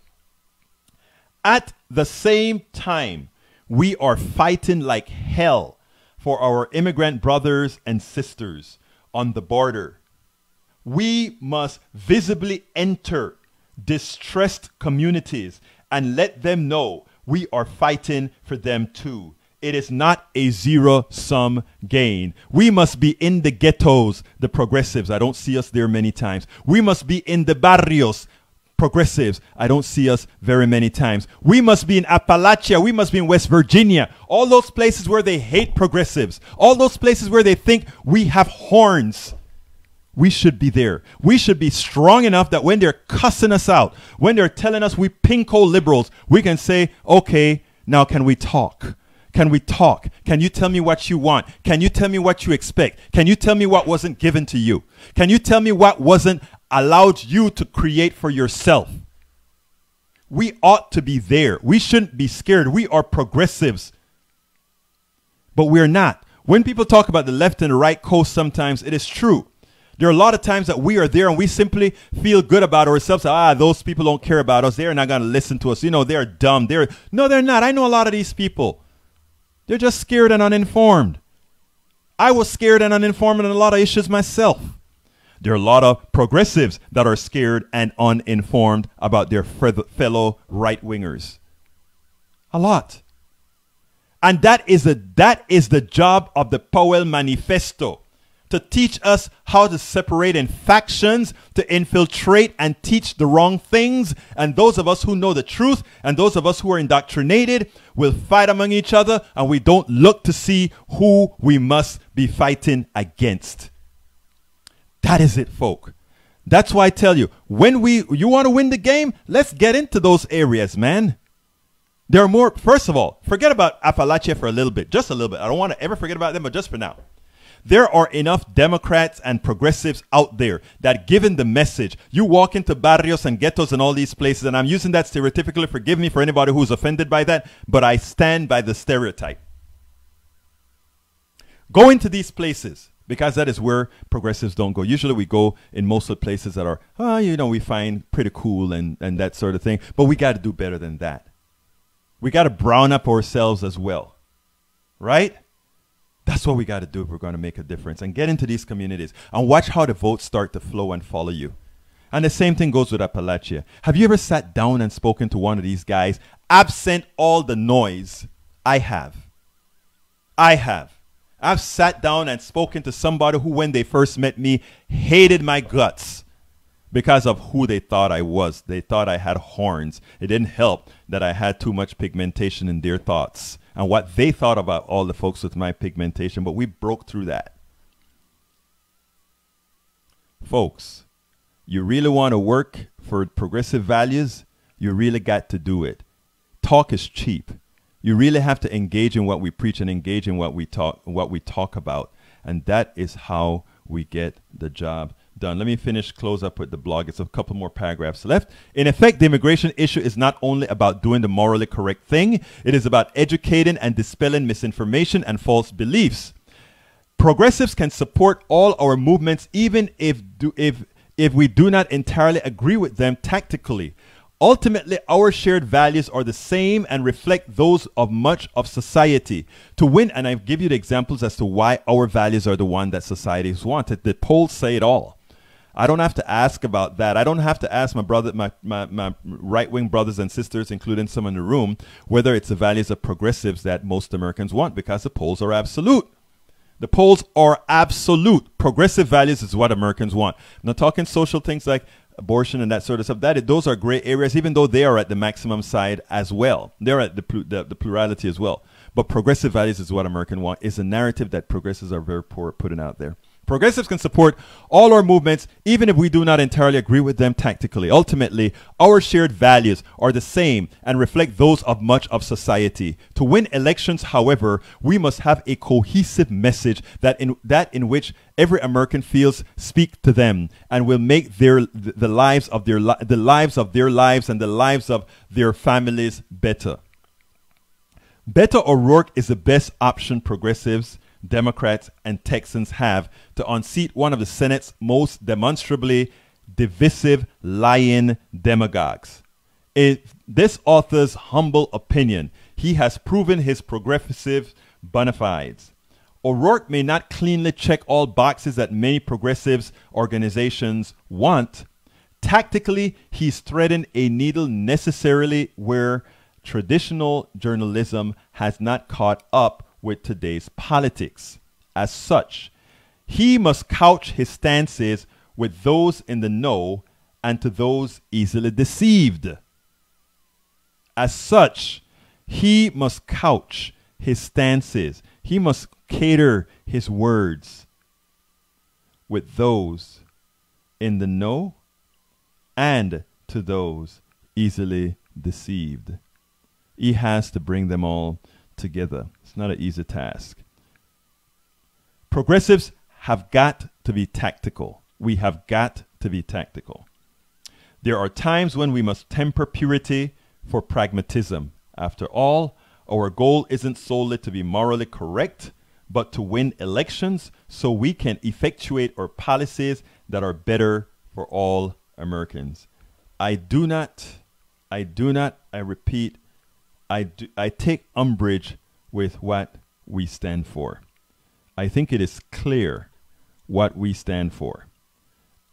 At the same time, we are fighting like hell for our immigrant brothers and sisters on the border. We must visibly enter distressed communities and let them know we are fighting for them too. It is not a zero-sum gain. We must be in the ghettos, the progressives. I don't see us there many times. We must be in the barrios, progressives. I don't see us very many times. We must be in Appalachia. We must be in West Virginia. All those places where they hate progressives. All those places where they think we have horns. We should be there. We should be strong enough that when they're cussing us out, when they're telling us we pinko liberals, we can say, okay, now can we talk? Can we talk? Can you tell me what you want? Can you tell me what you expect? Can you tell me what wasn't given to you? Can you tell me what wasn't allowed you to create for yourself? We ought to be there. We shouldn't be scared. We are progressives. But we're not. When people talk about the left and the right coast sometimes, it is true. There are a lot of times that we are there and we simply feel good about ourselves. Those people don't care about us. They're not going to listen to us. You know, they're dumb. No, they're not. I know a lot of these people. They're just scared and uninformed. I was scared and uninformed on a lot of issues myself. There are a lot of progressives that are scared and uninformed about their fellow right-wingers. A lot. And that is the job of the Powell Manifesto, to teach us how to separate in factions, to infiltrate and teach the wrong things. And those of us who know the truth and those of us who are indoctrinated will fight among each other, and we don't look to see who we must be fighting against. That is it, folk. That's why I tell you, when you want to win the game, let's get into those areas, man. There are more. First of all, forget about Appalachia for a little bit, just a little bit. I don't want to ever forget about them, but just for now. There are enough Democrats and progressives out there that, given the message, you walk into barrios and ghettos and all these places, and I'm using that stereotypically, forgive me for anybody who's offended by that, but I stand by the stereotype. Go into these places, because that is where progressives don't go. Usually we go in most of the places that are, we find pretty cool and that sort of thing, but we got to do better than that. We got to brown up ourselves as well, right? That's what we got to do if we're going to make a difference, and get into these communities and watch how the votes start to flow and follow you. And the same thing goes with Appalachia. Have you ever sat down and spoken to one of these guys, absent all the noise? I have. I've sat down and spoken to somebody who, when they first met me, hated my guts because of who they thought I was. They thought I had horns. It didn't help that I had too much pigmentation in their thoughts and what they thought about all the folks with my pigmentation, but we broke through that. Folks, you really want to work for progressive values, you really got to do it. Talk is cheap. You really have to engage in what we preach and engage in what we talk about, and that is how we get the job done. Let me close up with the blog. It's a couple more paragraphs left. In effect, the immigration issue is not only about doing the morally correct thing, it is about educating and dispelling misinformation and false beliefs. Progressives can support all our movements even if we do not entirely agree with them tactically. Ultimately, our shared values are the same and reflect those of much of society. To win, and I give you the examples as to why our values are the one that societies wanted. The polls say it all. I don't have to ask about that. I don't have to ask my right-wing brothers and sisters, including some in the room, whether it's the values of progressives that most Americans want, because the polls are absolute. The polls are absolute. Progressive values is what Americans want. I'm not talking social things like abortion and that sort of stuff. Those are gray areas, even though they are at the maximum side as well. They're at the plurality as well. But progressive values is what Americans want. It's a narrative that progressives are very poor at putting out there. Progressives can support all our movements, even if we do not entirely agree with them tactically. Ultimately, our shared values are the same and reflect those of much of society. To win elections, however, we must have a cohesive message that in which every American feels speak to them and will make the lives of their lives and the lives of their families better. Beto O'Rourke is the best option progressives, Democrats, and Texans have to unseat one of the Senate's most demonstrably divisive lying demagogues. In this author's humble opinion, he has proven his progressive bona fides. O'Rourke may not cleanly check all boxes that many progressives organizations want. Tactically, he's threading a needle necessarily where traditional journalism has not caught up with today's politics. As such, he must couch his stances with those in the know and to those easily deceived. As such, he must couch his stances. He must cater his words with those in the know and to those easily deceived. He has to bring them all together. It's not an easy task. Progressives have got to be tactical. We have got to be tactical. There are times when we must temper purity for pragmatism. After all, our goal isn't solely to be morally correct, but to win elections so we can effectuate our policies that are better for all Americans. I repeat, I take umbrage with what we stand for. I think it is clear what we stand for.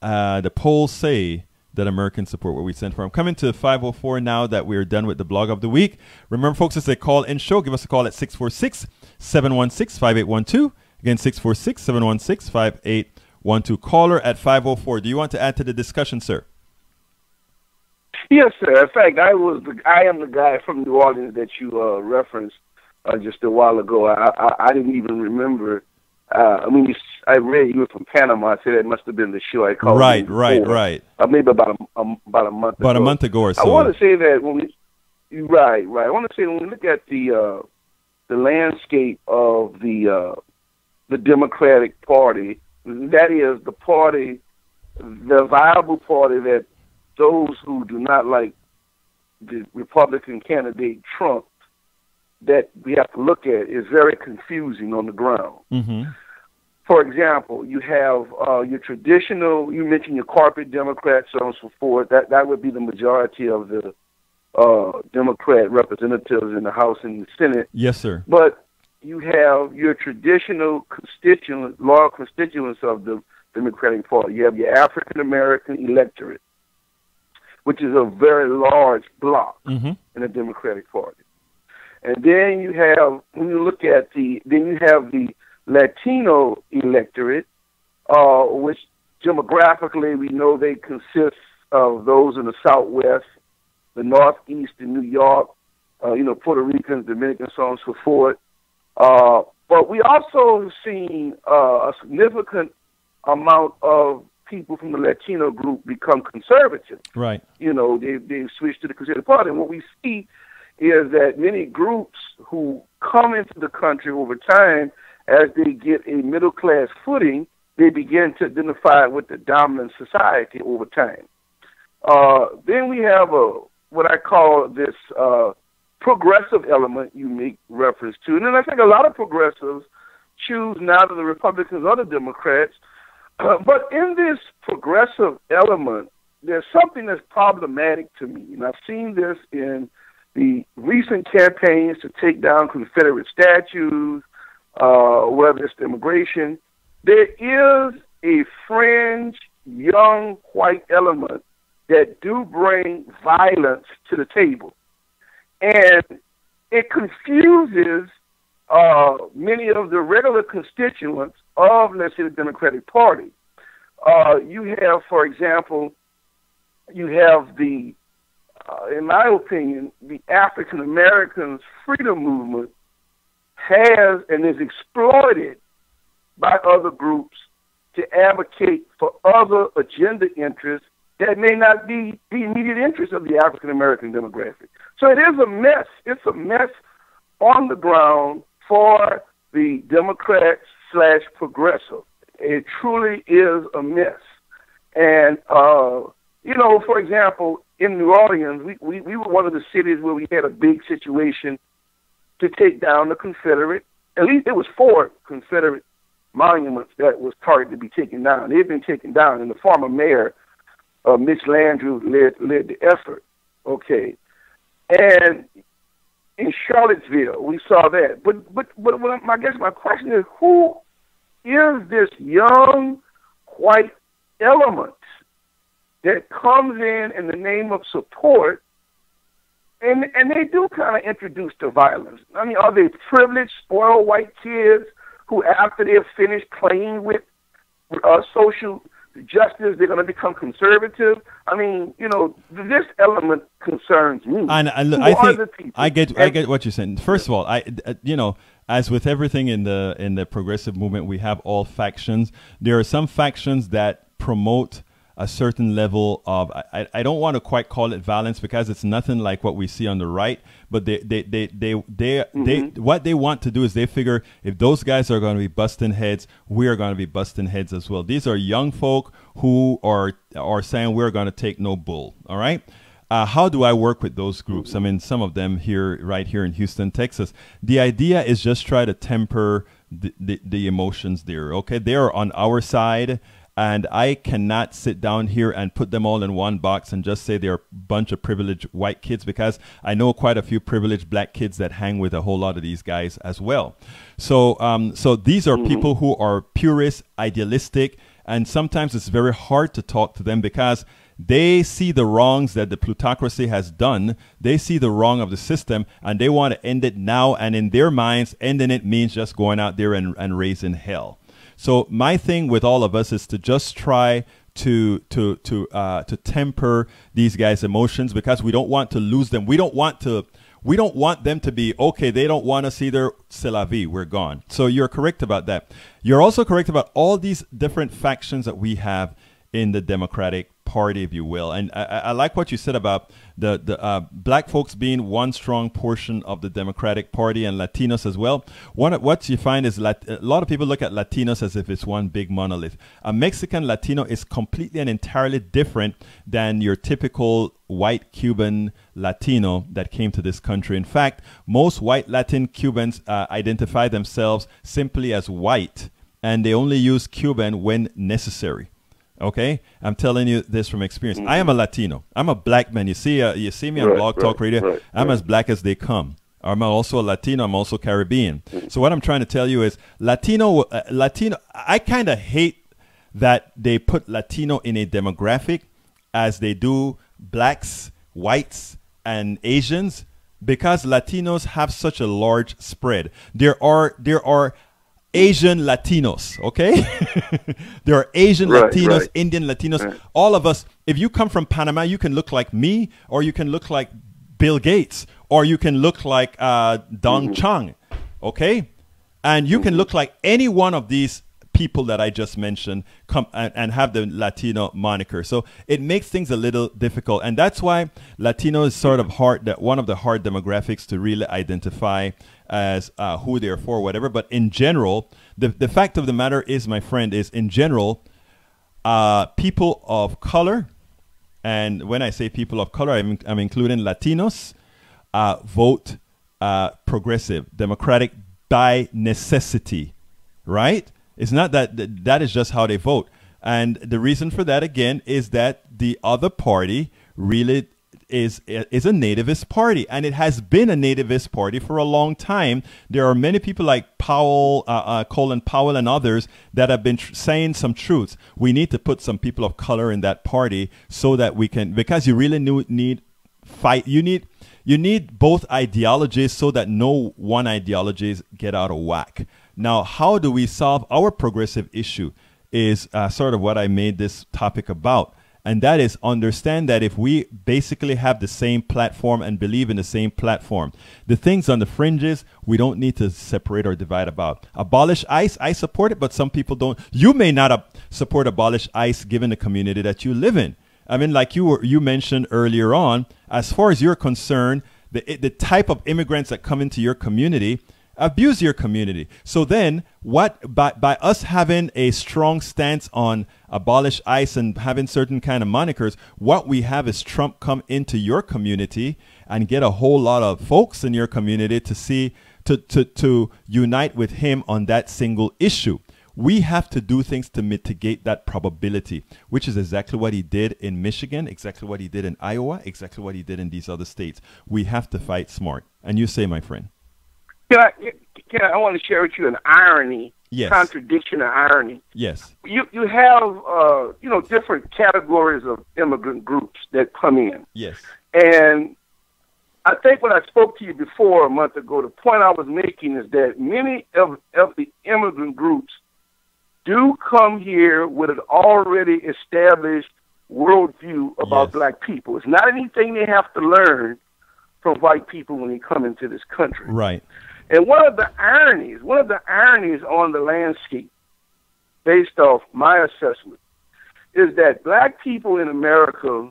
The polls say that Americans support what we stand for. I'm coming to 5:04 now that we're done with the blog of the week. Remember, folks, it's a call-in show. Give us a call at 646-716-5812. Again, 646-716-5812. Caller at 5:04. Do you want to add to the discussion, sir? Yes, sir. In fact, I am the guy from New Orleans that you referenced just a while ago. I didn't even remember. I read you were from Panama. I said that must have been the show I called. Right. Maybe about a month ago. About a month ago or so. I want to say that Right. I want to say when we look at the landscape of the Democratic Party, that is the party, the viable party that those who do not like the Republican candidate Trump, that we have to look at, is very confusing on the ground. Mm-hmm. For example, you have your traditional, you mentioned your corporate Democrats, so on and so forth. That would be the majority of the Democrat representatives in the House and the Senate. Yes, sir. But you have your traditional loyal constituents of the Democratic Party. You have your African American electorate, which is a very large block in the Democratic Party. And then you have, when you look at then you have the Latino electorate, which demographically we know they consist of those in the Southwest, the Northeast in New York, Puerto Ricans, Dominicans, so on and so forth. But we also have seen a significant amount of people from the Latino group become conservative. Right. They've switched to the conservative party. And what we see is that many groups who come into the country over time, as they get a middle-class footing, they begin to identify with the dominant society over time. Then we have what I call this progressive element you make reference to. And then I think a lot of progressives choose neither the Republicans or the Democrats. But in this progressive element, there's something that's problematic to me. And I've seen this in the recent campaigns to take down Confederate statues, whether it's immigration. There is a fringe young white element that do bring violence to the table. And it confuses many of the regular constituents of, let's say, the Democratic Party. You have, for example, in my opinion, the African Americans' freedom movement has and is exploited by other groups to advocate for other agenda interests that may not be the immediate interests of the African American demographic. So it is a mess. It's a mess on the ground for the Democrats/progressive. It truly is a mess. And, for example, in New Orleans, we were one of the cities where we had a big situation to take down the Confederate. At least there was 4 Confederate monuments that was targeted to be taken down. They've been taken down, and the former mayor, Mitch Landrieu, led the effort. Okay. And in Charlottesville, we saw that. But I guess my question is, who is this young white element that comes in the name of support, and they do kind of introduce the violence? I mean, are they privileged, spoiled white kids who, after they're finished playing with social justice, they're going to become conservative? I mean, this element concerns me. And I get what you're saying. First of all, as with everything in the progressive movement, we have all factions. There are some factions that promote a certain level of, I don't want to quite call it violence, because it's nothing like what we see on the right. But what they want to do is they figure, if those guys are going to be busting heads, we are going to be busting heads as well. These are young folk who are saying we're going to take no bull. All right. How do I work with those groups? I mean, some of them right here in Houston, Texas. The idea is just try to temper the emotions there. Okay, they are on our side. And I cannot sit down here and put them all in one box and just say they're a bunch of privileged white kids, because I know quite a few privileged black kids that hang with a whole lot of these guys as well. So these are people who are purist, idealistic, and sometimes it's very hard to talk to them because they see the wrongs that the plutocracy has done. They see the wrong of the system, and they want to end it now. And in their minds, ending it means just going out there and raising hell. So my thing with all of us is to just try to temper these guys' emotions, because we don't want to lose them. We don't want them to be, okay, they don't want us either, c'est la vie, we're gone. So you're correct about that. You're also correct about all these different factions that we have in the Democratic party, if you will. And I like what you said about the black folks being one strong portion of the Democratic Party and Latinos as well. What you find is a lot of people look at Latinos as if it's one big monolith. A Mexican Latino is completely and entirely different than your typical white Cuban Latino that came to this country. In fact, most white Latin Cubans identify themselves simply as white, and they only use Cuban when necessary. Okay, I'm telling you this from experience. I am a Latino. I'm a black man. You see me on Blog Talk Radio. I'm as black as they come. I'm also a Latino. I'm also Caribbean. So what I'm trying to tell you is Latino. I kind of hate that they put Latino in a demographic as they do blacks, whites, and Asians, because Latinos have such a large spread. There are Asian Latinos, okay? There are Asian Latinos, Indian Latinos. All of us, if you come from Panama, you can look like me, or you can look like Bill Gates, or you can look like Dong Chang, okay? And you can look like any one of these people that I just mentioned and have the Latino moniker. So it makes things a little difficult. And that's why Latino is sort of one of the hard demographics to really identify as who they're for, whatever. But in general, the fact of the matter is, my friend, is in general, people of color, and when I say people of color, I'm including Latinos, vote progressive, Democratic by necessity, right? It's not that is just how they vote. And the reason for that, again, is that the other party really is a nativist party, and it has been a nativist party for a long time. There are many people like Colin Powell and others that have been saying some truths. We need to put some people of color in that party so that we can, because you really need fight. You need both ideologies so that no one ideologies get out of whack. Now, how do we solve our progressive issue is sort of what I made this topic about. And that is understand that if we basically have the same platform and believe in the same platform, the things on the fringes, we don't need to separate or divide about. Abolish ICE, I support it, but some people don't. You may not support abolish ICE given the community that you live in. I mean, like you mentioned earlier on, as far as you're concerned, the type of immigrants that come into your community abuse your community. So then by us having a strong stance on abolish ICE and having certain kind of monikers, what we have is Trump come into your community and get a whole lot of folks in your community to unite with him on that single issue. We have to do things to mitigate that probability, which is exactly what he did in Michigan, exactly what he did in Iowa, exactly what he did in these other states. We have to fight smart. And you say, my friend. I want to share with you an irony, contradiction and irony. Yes. You have, different categories of immigrant groups that come in. Yes. And I think when I spoke to you before a month ago, the point I was making is that many of the immigrant groups do come here with an already established worldview about black people. It's not anything they have to learn from white people when they come into this country. Right. And one of the ironies on the landscape, based off my assessment, is that black people in America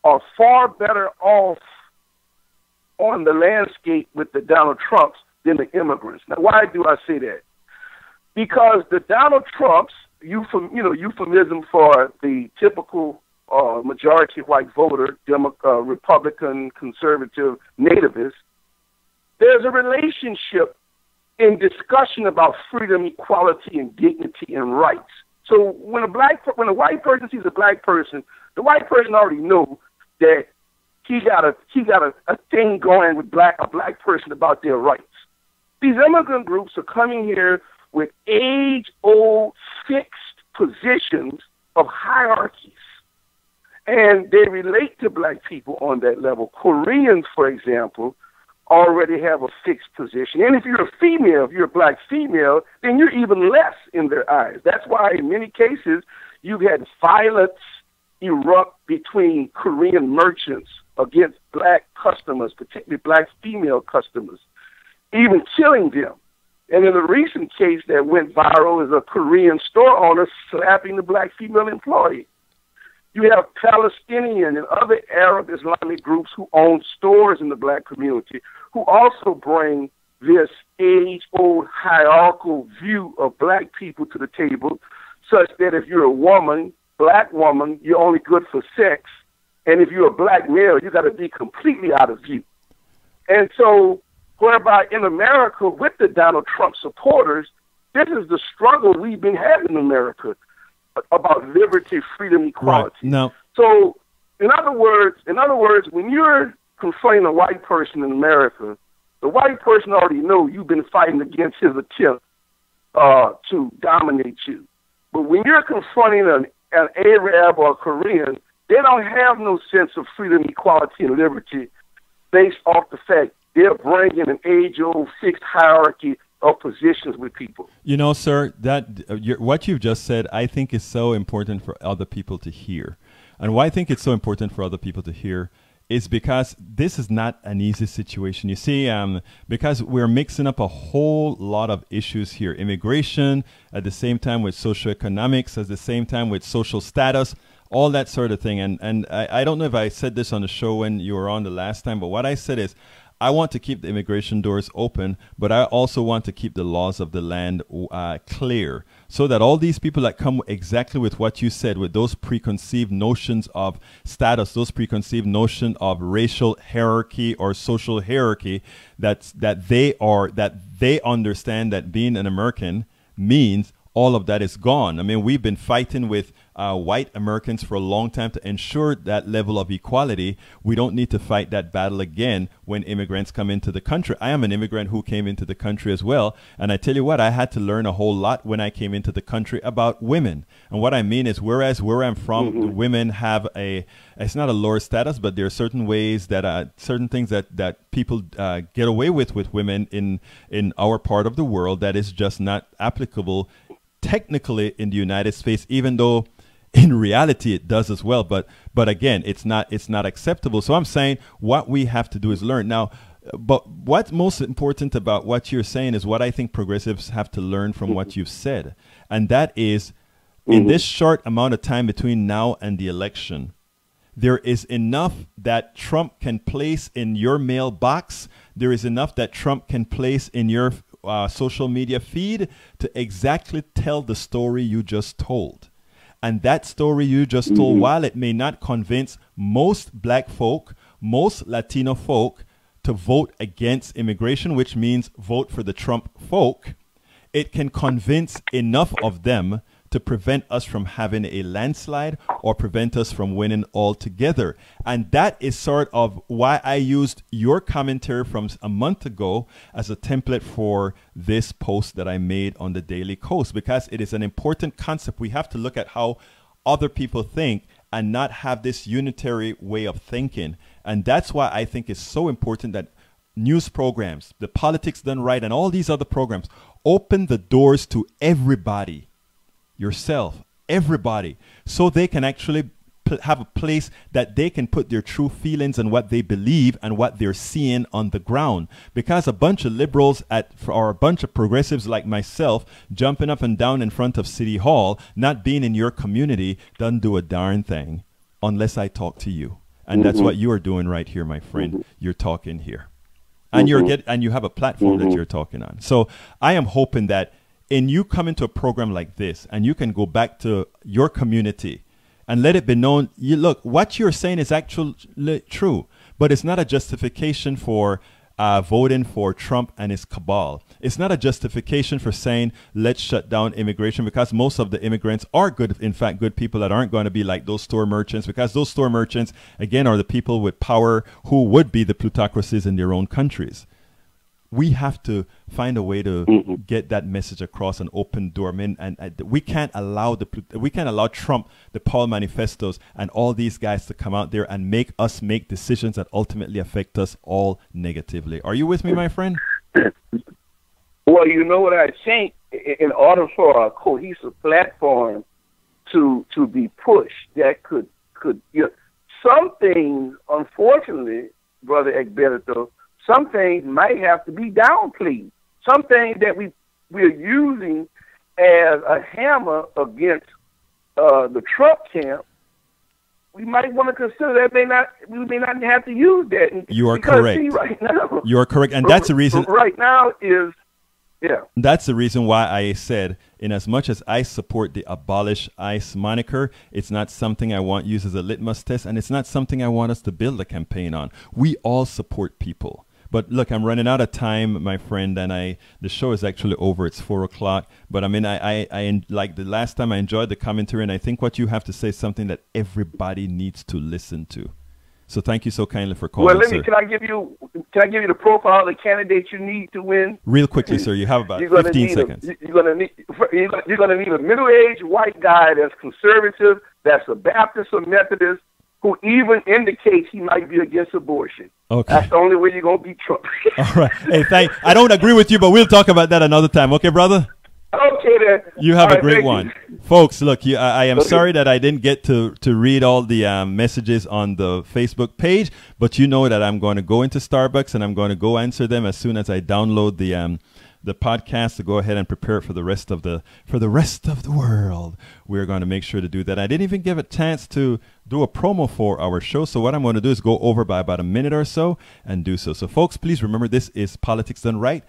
are far better off on the landscape with the Donald Trumps than the immigrants. Now, why do I say that? Because the Donald Trumps, euphemism for the typical majority white voter, Republican, conservative, nativist, there's a relationship in discussion about freedom, equality, and dignity and rights. So when a white person sees a black person, the white person already knows that he got a thing going with a black person about their rights. These immigrant groups are coming here with age-old fixed positions of hierarchies, and they relate to black people on that level. Koreans, for example, already have a fixed position. And if you're a female, if you're a black female, then you're even less in their eyes. That's why in many cases you've had violence erupt between Korean merchants against black customers, particularly black female customers, even killing them. And in a recent case that went viral is a Korean store owner slapping the black female employee. You have Palestinian and other Arab Islamic groups who own stores in the black community who also bring this age-old hierarchical view of black people to the table, such that if you're a woman, black woman, you're only good for sex, and if you're a black male, you got to be completely out of view. And so, whereby in America, with the Donald Trump supporters, this is the struggle we've been having in America about liberty, freedom, equality. Right. No. So, in other words, when you're confronting a white person in America, the white person already knows you've been fighting against his attempt to dominate you. But when you're confronting an Arab or a Korean, they don't have no sense of freedom, equality, and liberty based off the fact they're bringing an age-old fixed hierarchy of positions with people. You know, sir, that what you've just said, I think is so important for other people to hear. And why I think it's so important for other people to hear is because this is not an easy situation. You see, because we're mixing up a whole lot of issues here. Immigration, at the same time with socioeconomics, at the same time with social status, all that sort of thing. And I don't know if I said this on the show when you were on the last time, but what I said is, I want to keep the immigration doors open, but I also want to keep the laws of the land clear so that all these people that come exactly with what you said, with those preconceived notions of status, those preconceived notion of racial hierarchy or social hierarchy, that they understand that being an American means all of that is gone. I mean, we've been fighting with white Americans for a long time to ensure that level of equality. We don't need to fight that battle again when immigrants come into the country. I am an immigrant who came into the country as well. And I tell you what, I had to learn a whole lot when I came into the country about women. And what I mean is, whereas where I'm from, the women have it's not a lower status, but there are certain ways that, certain things that people get away with women in our part of the world that is just not applicable technically in the United States, even though in reality it does as well. But again, it's not acceptable. So I'm saying what we have to do is learn. Now, but what's most important about what you're saying is what I think progressives have to learn from what you've said. And that is, in this short amount of time between now and the election, there is enough that Trump can place in your mailbox. There is enough that Trump can place in your social media feed to exactly tell the story you just told. And that story you just told, while it may not convince most black folk, most Latino folk to vote against immigration, which means vote for the Trump folk, it can convince enough of them to prevent us from having a landslide or prevent us from winning altogether. And that is sort of why I used your commentary from a month ago as a template for this post that I made on the Daily Coast, because it is an important concept. We have to look at how other people think and not have this unitary way of thinking. And that's why I think it's so important that news programs, the Politics Done Right, and all these other programs open the doors to everybody, yourself, everybody, so they can actually have a place that they can put their true feelings and what they believe and what they're seeing on the ground. Because a bunch of liberals or a bunch of progressives like myself jumping up and down in front of City Hall, not being in your community, doesn't do a darn thing unless I talk to you. And that's what you are doing right here, my friend. You're talking here. And you have a platform that you're talking on. So I am hoping that in you coming to a program like this, and you can go back to your community and let it be known, look, what you're saying is actually true, but it's not a justification for voting for Trump and his cabal. It's not a justification for saying, let's shut down immigration, because most of the immigrants are good, in fact, good people that aren't going to be like those store merchants, because those store merchants, again, are the people with power who would be the plutocracies in their own countries. We have to find a way to get that message across an open door. I mean, and we can't allow Trump, the Paul manifestos, and all these guys to come out there and make us make decisions that ultimately affect us all negatively. Are you with me, my friend? Well, you know what I think. In order for a cohesive platform to be pushed, that could some things, unfortunately, Brother Egberto, some things might have to be downplayed. Some things that we're using as a hammer against the Trump camp we might want to consider that we may not have to use that. You are correct. See, right now, you are correct, and that's the reason. Right now is. Yeah. That's the reason why I said, in as much as I support the abolish ICE moniker, it's not something I want used as a litmus test, and it's not something I want us to build a campaign on. We all support people. But look, I'm running out of time, my friend, and the show is actually over. It's 4 o'clock. But I mean, I like the last time I enjoyed the commentary, and I think what you have to say is something that everybody needs to listen to. So thank you so kindly for calling, well, sir. Can I give you the profile of the candidate you need to win? Real quickly, sir. You have about 15 seconds. You're gonna need a middle-aged white guy that's conservative, that's a Baptist or Methodist, who even indicates he might be against abortion. Okay. That's the only way you're gonna beat Trump. All right. Hey, I don't agree with you, but we'll talk about that another time. Okay, brother? Okay, then. You have all a great one. Folks, look, I am sorry that I didn't get to read all the messages on the Facebook page, but you know that I'm going to go into Starbucks and I'm going to go answer them as soon as I download the podcast to go ahead and prepare it for the rest of the world. We're going to make sure to do that. I didn't even give a chance to do a promo for our show, so what I'm going to do is go over by about a minute or so and do so. So folks, please remember, this is Politics Done Right.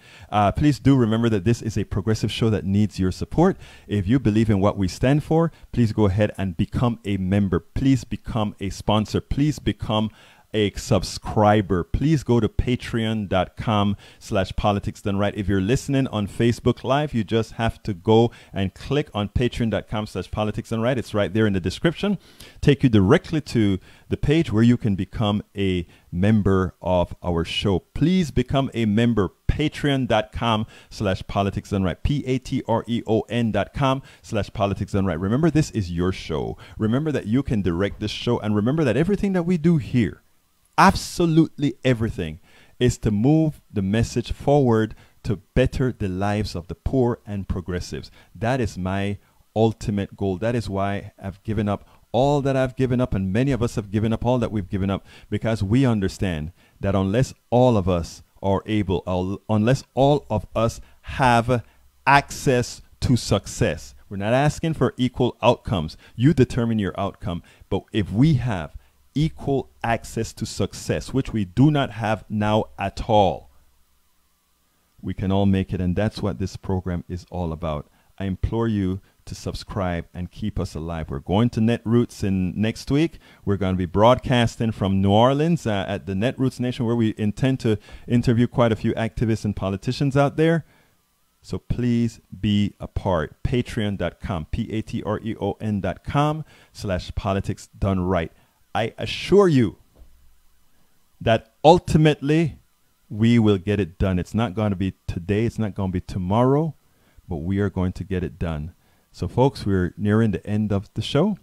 Please do remember that this is a progressive show that needs your support. If you believe in what we stand for, please go ahead and become a member. Please become a sponsor. Please become a subscriber. Please go to patreon.com/politics done right. If you're listening on Facebook Live, you just have to go and click on patreon.com/politics done right. It's right there in the description. Take you directly to the page where you can become a member of our show. Please become a member. Patreon.com/politics done right. patreon.com/politics done right. Remember, this is your show. Remember that you can direct this show, and remember that everything that we do here, absolutely everything, is to move the message forward to better the lives of the poor and progressives. That is my ultimate goal. That is why I've given up all that I've given up, and many of us have given up all that we've given up, because we understand that unless all of us are able, unless all of us have access to success, we're not asking for equal outcomes. You determine your outcome. But if we have equal access to success, which we do not have now at all, we can all make it. And that's what this program is all about. I implore you to subscribe and keep us alive. We're going to Netroots next week. We're going to be broadcasting from New Orleans at the Netroots Nation, where we intend to interview quite a few activists and politicians out there. So please be a part. Patreon.com, patreon.com/politics done right. I assure you that ultimately we will get it done. It's not going to be today. It's not going to be tomorrow, but we are going to get it done. So folks, we're nearing the end of the show,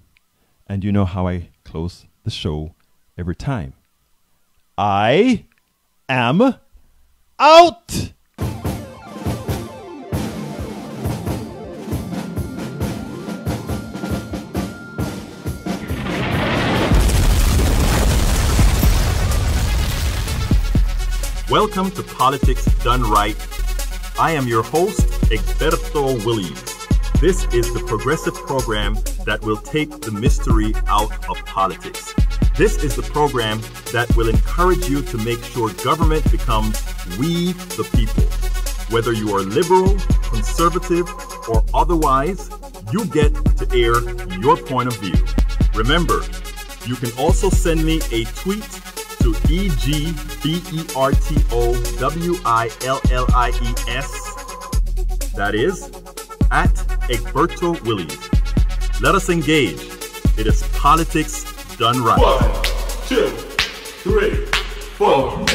and you know how I close the show every time. I am out. Welcome to Politics Done Right. I am your host, Egberto Williams. This is the progressive program that will take the mystery out of politics. This is the program that will encourage you to make sure government becomes we the people. Whether you are liberal, conservative, or otherwise, you get to air your point of view. Remember, you can also send me a tweet to EGBERTOWILLIES. That is at Egberto Williams. Let us engage. It is Politics Done Right. 1, 2, 3, 4.